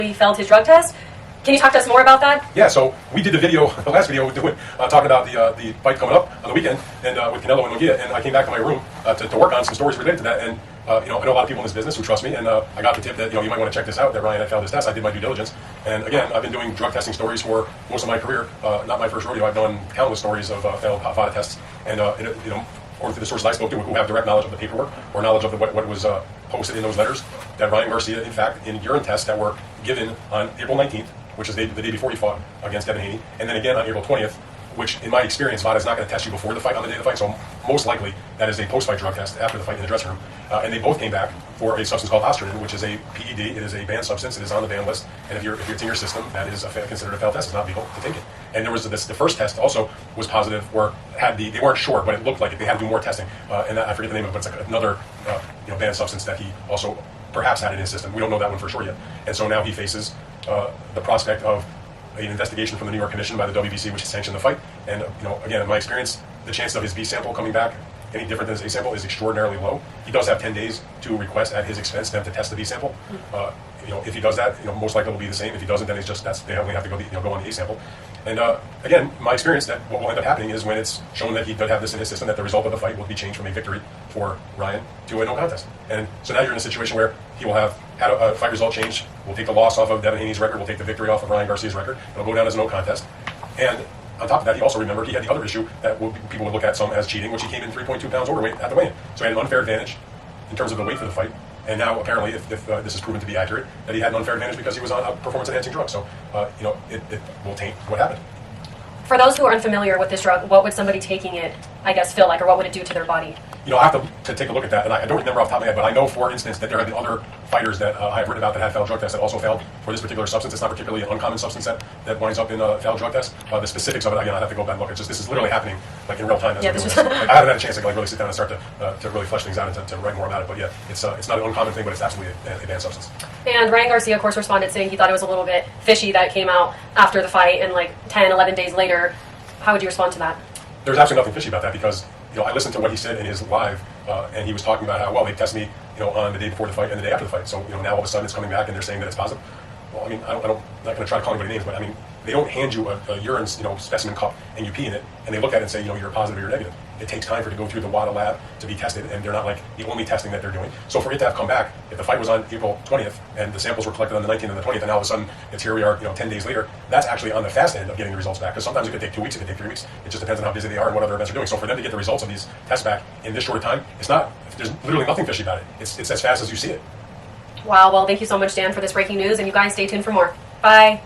He failed his drug test. Can you talk to us more about that? Yeah, so we did the video, the last video we doing, talking about the fight coming up on the weekend, and with Canelo and Munguia, and I came back to my room to work on some stories related to that, and I know a lot of people in this business who trust me, and I got the tip that you might want to check this out, that Ryan had failed his test. I did my due diligence, and again, I've been doing drug testing stories for most of my career, not my first rodeo. I've done countless stories of failed FADA tests, and or through the sources I spoke to who have direct knowledge of the paperwork or knowledge of what was posted in those letters, that Ryan Garcia, in fact, in urine tests that were given on April 19th, which is the day before he fought against Devin Haney, and then again on April 20th, which in my experience, VADA is not going to test you before the fight on the day of the fight, so most likely that is a post-fight drug test after the fight in the dressing room. And they both came back for a substance called ostarine, which is a PED. It is a banned substance. It is on the ban list, and if it's in your system, that is considered a failed test. It's not legal to take it. And there was the first test also was positive, or they weren't sure, but it looked like it. They had to do more testing, and I forget the name of it, but it's like another banned substance that he also perhaps had in his system. We don't know that one for sure yet. And so now he faces the prospect of an investigation from the New York Commission by the WBC, which sanctioned the fight. And again, in my experience, the chances of his BSample coming back any different than his ASample is extraordinarily low. He does have 10 days to request at his expense them to test the BSample. If he does that, most likely it will be the same. If he doesn't, then it's just they only have to go on the ASample. And again, my experience that what will end up happening is when it's shown that he does have this in his system, that the result of the fight will be changed from a victory for Ryan to a no contest. And so now you're in a situation where he will have had a fight result change. We'll take the loss off of Devin Haney's record. We'll take the victory off of Ryan Garcia's record. It'll go down as a no contest. And on top of that, he also remembered he had the other issue that people would look at some as cheating, which he came in 3.2 pounds overweight at the weigh-in. So he had an unfair advantage in terms of the weight for the fight. And now, apparently, if this is proven to be accurate, that he had an unfair advantage because he was on a performance-enhancing drug. So, it will taint what happened. For those who are unfamiliar with this drug, what would somebody taking it, I guess, feel like, or what would it do to their body? I have to take a look at that, and I don't remember off the top of my head, but I know, for instance, that there have been other fighters that I have written about that had failed drug tests that also failed for this particular substance. It's not particularly an uncommon substance that winds up in a failed drug test. The specifics of it, again, I have to go back and look. It's just this is literally happening like in real time. Yeah, I haven't had a chance to really sit down and start to really flesh things out and to write more about it. But yeah, it's not an uncommon thing, but it's absolutely a banned substance. And Ryan Garcia, of course, responded saying he thought it was a little bit fishy that it came out after the fight and like 10, 11 days later. How would you respond to that? There's absolutely nothing fishy about that because I listened to what he said in his live, and he was talking about how, well, they test me on the day before the fight and the day after the fight. So now all of a sudden it's coming back and they're saying that it's positive. Well, I mean, I'm not going to try to call anybody names, but I mean, they don't hand you a urine specimen cup and you pee in it and they look at it and say you're positive or you're negative. It takes time for it to go through the WADA lab to be tested, and they're not like the only testing that they're doing. So for it to have come back, if the fight was on April 20th and the samples were collected on the 19th and the 20th, and now all of a sudden it's here we are 10 days later, that's actually on the fast end of getting the results back, because sometimes it could take 2 weeks, it could take 3 weeks. It just depends on how busy they are and what other events are doing. So for them to get the results of these tests back in this short a time, there's literally nothing fishy about it. It's as fast as you see it. Wow, well, thank you so much, Dan, for this breaking news, and you guys stay tuned for more. Bye.